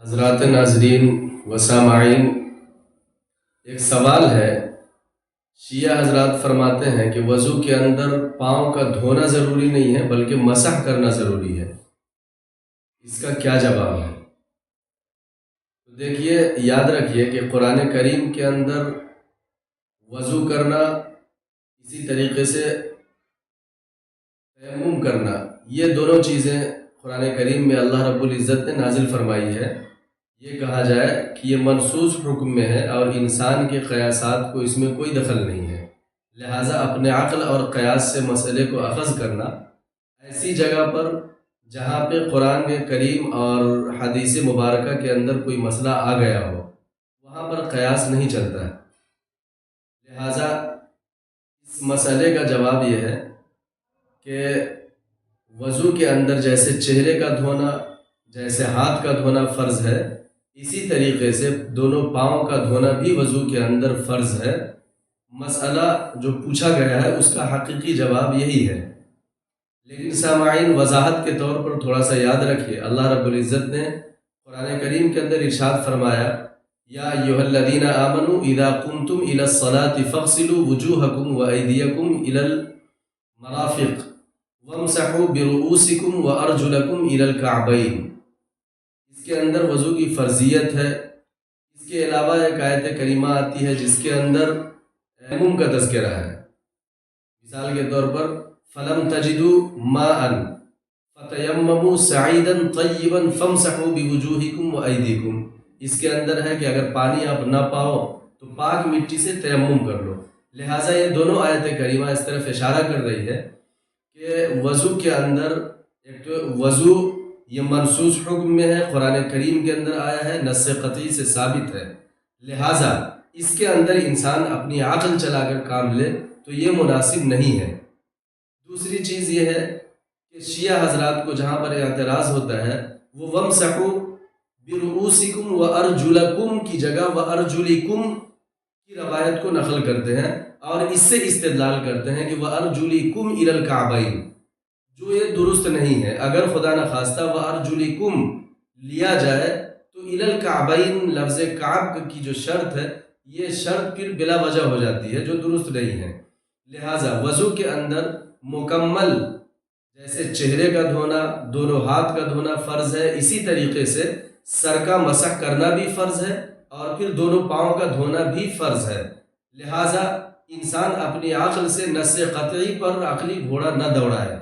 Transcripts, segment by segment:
حضرات ناظرین و سامعین، ایک سوال ہے۔ شیعہ حضرات فرماتے ہیں کہ وضو کے اندر پاؤں کا دھونا ضروری نہیں ہے بلکہ مسح کرنا ضروری ہے، اس کا کیا جواب ہے؟ تو دیکھیے، یاد رکھیے کہ قرآن کریم کے اندر وضو کرنا، اسی طریقے سے تیمم کرنا، یہ دونوں چیزیں قرآن کریم میں اللہ رب العزت نے نازل فرمائی ہے۔ یہ کہا جائے کہ یہ منصوص حکم میں ہے اور انسان کے قیاسات کو اس میں کوئی دخل نہیں ہے، لہٰذا اپنے عقل اور قیاس سے مسئلے کو اخذ کرنا، ایسی جگہ پر جہاں پہ قرآن کریم اور حدیث مبارکہ کے اندر کوئی مسئلہ آ گیا ہو، وہاں پر قیاس نہیں چلتا ہے۔ لہٰذا اس مسئلے کا جواب یہ ہے کہ وضو کے اندر جیسے چہرے کا دھونا، جیسے ہاتھ کا دھونا فرض ہے، اسی طریقے سے دونوں پاؤں کا دھونا بھی وضو کے اندر فرض ہے۔ مسئلہ جو پوچھا گیا ہے اس کا حقیقی جواب یہی ہے، لیکن سامعین وضاحت کے طور پر تھوڑا سا یاد رکھیے، اللہ رب العزت نے قرآن کریم کے اندر ارشاد فرمایا، یا ایھا الذین آمنوا اذا قمتم الی الصلاۃ فاغسلوا وجوہکم وایدیکم الی المرافق وامسحوا برؤوسکم وارجلکم الی الکعبین۔ اس کے اندر وضو کی فرضیت ہے۔ اس کے علاوہ ایک آیت کریمہ آتی ہے جس کے اندر تیمم کا تذکرہ ہے۔ مثال کے طور پر فَلَمْ تَجِدُوا مَاءً فَتَيَمَّمُوا سَعِيدًا طَيِّبًا فَامْسَحُوا بِوُجُوهِكُمْ وَأَيْدِيكُمْ۔ اس کے اندر ہے کہ اگر پانی آپ نہ پاؤ تو پاک مٹی سے تیمم کر لو۔ لہٰذا یہ دونوں آیت کریمہ اس طرف اشارہ کر رہی ہے کہ وضو کے اندر ایک وضو یہ منصوص حکم میں ہے، قرآن کریم کے اندر آیا ہے، نص قطعی سے ثابت ہے، لہٰذا اس کے اندر انسان اپنی عقل چلا کر کام لے تو یہ مناسب نہیں ہے۔ دوسری چیز یہ ہے کہ شیعہ حضرات کو جہاں پر اعتراض ہوتا ہے وہ وَامْسَحُوا بِرُؤُوسِكُمْ وَأَرْجُلَكُمْ کی جگہ وَأَرْجُلِكُمْ کی روایت کو نقل کرتے ہیں اور اس سے استدلال کرتے ہیں کہ وَأَرْجُلِكُمْ إِلَى الْكَعْبَيْنِ، جو یہ درست نہیں ہے۔ اگر خدا نخواستہ وَأَرْجُلِكُمْ لیا جائے تو إِلَى الْكَعْبَيْنِ لفظ کعب کی جو شرط ہے، یہ شرط پھر بلا وجہ ہو جاتی ہے جو درست نہیں ہے۔ لہٰذا وضو کے اندر مکمل جیسے چہرے کا دھونا، دونوں ہاتھ کا دھونا فرض ہے، اسی طریقے سے سر کا مسح کرنا بھی فرض ہے اور پھر دونوں پاؤں کا دھونا بھی فرض ہے۔ لہٰذا انسان اپنی عقل سے نص قطعی پر عقلی گھوڑا نہ دوڑائے۔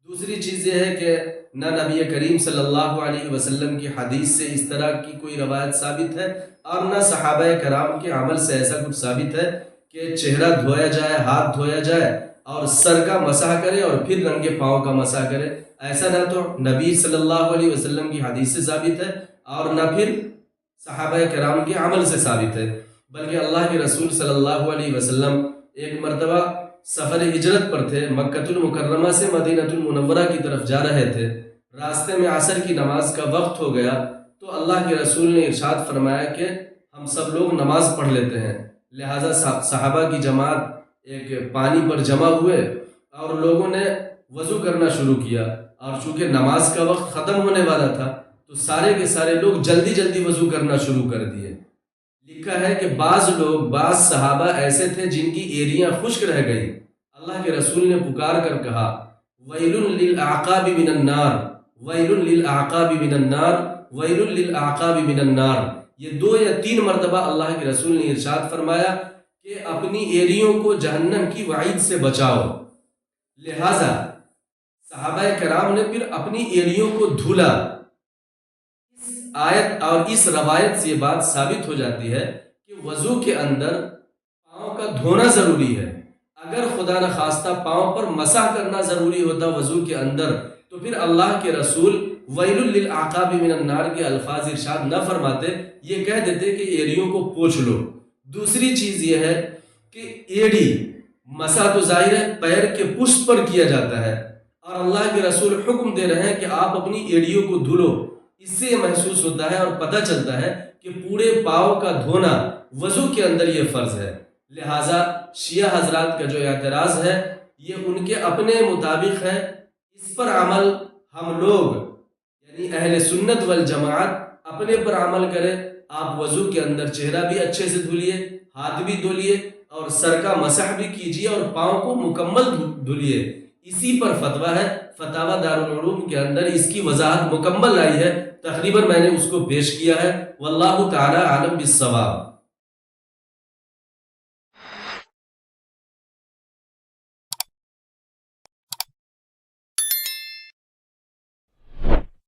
دوسری چیز یہ ہے کہ نہ نبی کریم صلی اللہ علیہ وسلم کی حدیث سے اس طرح کی کوئی روایت ثابت ہے اور نہ صحابہ کرام کے عمل سے ایسا کچھ ثابت ہے کہ چہرہ دھویا جائے، ہاتھ دھویا جائے اور سر کا مسح کرے اور پھر ننگے پاؤں کا مسح کرے۔ ایسا نہ تو نبی صلی اللہ علیہ وسلم کی حدیث سے ثابت ہے اور نہ پھر صحابہ کرام کے عمل سے ثابت ہے، بلکہ اللہ کے رسول صلی اللہ علیہ وسلم ایک مرتبہ سفر ہجرت پر تھے، مکہ المکرمہ سے مدینہ المنورہ کی طرف جا رہے تھے، راستے میں عصر کی نماز کا وقت ہو گیا تو اللہ کے رسول نے ارشاد فرمایا کہ ہم سب لوگ نماز پڑھ لیتے ہیں۔ لہٰذا صحابہ کی جماعت ایک پانی پر جمع ہوئے اور لوگوں نے وضو کرنا شروع کیا، اور چونکہ نماز کا وقت ختم ہونے والا تھا تو سارے کے سارے لوگ جلدی جلدی وضو کرنا شروع کر دیے۔ لکھا ہے کہ بعض صحابہ ایسے تھے جن کی ایریاں خشک رہ گئیں۔ اللہ کے رسول نے پکار کر کہا، وَيْلٌ لِلْأَعْقَابِ مِنَ النَّارِ وَيْلٌ لِلْأَعْقَابِ مِنَ النَّارِ وَيْلٌ لِلْأَعْقَابِ مِنَ النَّارِ۔ یہ 2 یا 3 مرتبہ اللہ کے رسول نے ارشاد فرمایا کہ اپنی ایریوں کو جہنم کی وعید سے بچاؤ۔ لہٰذا صحابہ کرام نے پھر اپنی ایریوں کو دھولا۔ اس آیت اور اس روایت سے یہ بات ثابت ہو جاتی ہے کہ وضو کے اندر پاؤں کا دھونا ضروری ہے۔ اگر خدا نخواستہ پاؤں پر مسح کرنا ضروری ہوتا وضو کے اندر تو پھر اللہ کے رسول وَيْلٌ لِلْأَعْقَابِ مِنَ النَّارِ کے الفاظ ارشاد نہ فرماتے، یہ کہہ دیتے کہ ایریوں کو پوچھ لو۔ دوسری چیز یہ ہے کہ ایڑی مسح تو ظاہر ہے پیر کے پشت پر کیا جاتا ہے، اور اللہ کے رسول حکم دے رہے ہیں کہ آپ اپنی ایڑیوں کو دھلو۔ اس سے یہ محسوس ہوتا ہے اور پتہ چلتا ہے کہ پورے پاؤں کا دھونا وضو کے اندر یہ فرض ہے۔ لہٰذا شیعہ حضرات کا جو اعتراض ہے یہ ان کے اپنے مطابق ہے، اس پر عمل ہم لوگ یعنی اہل سنت والجماعت اپنے پر عمل کریں. آپ وضو کے اندر چہرہ بھی اچھے سے دھلیے، ہاتھ بھی دھلیے اور سر کا مسح بھی کیجیے اور پاؤں کو مکمل دھلیے. اسی پر فتویٰ ہے، فتاوی دارالعلوم کے اندر اس کی وضاحت مکمل آئی ہے. تقریباً میں نے اس کو پیش کیا ہے. واللہ تعالی عالم بالصواب.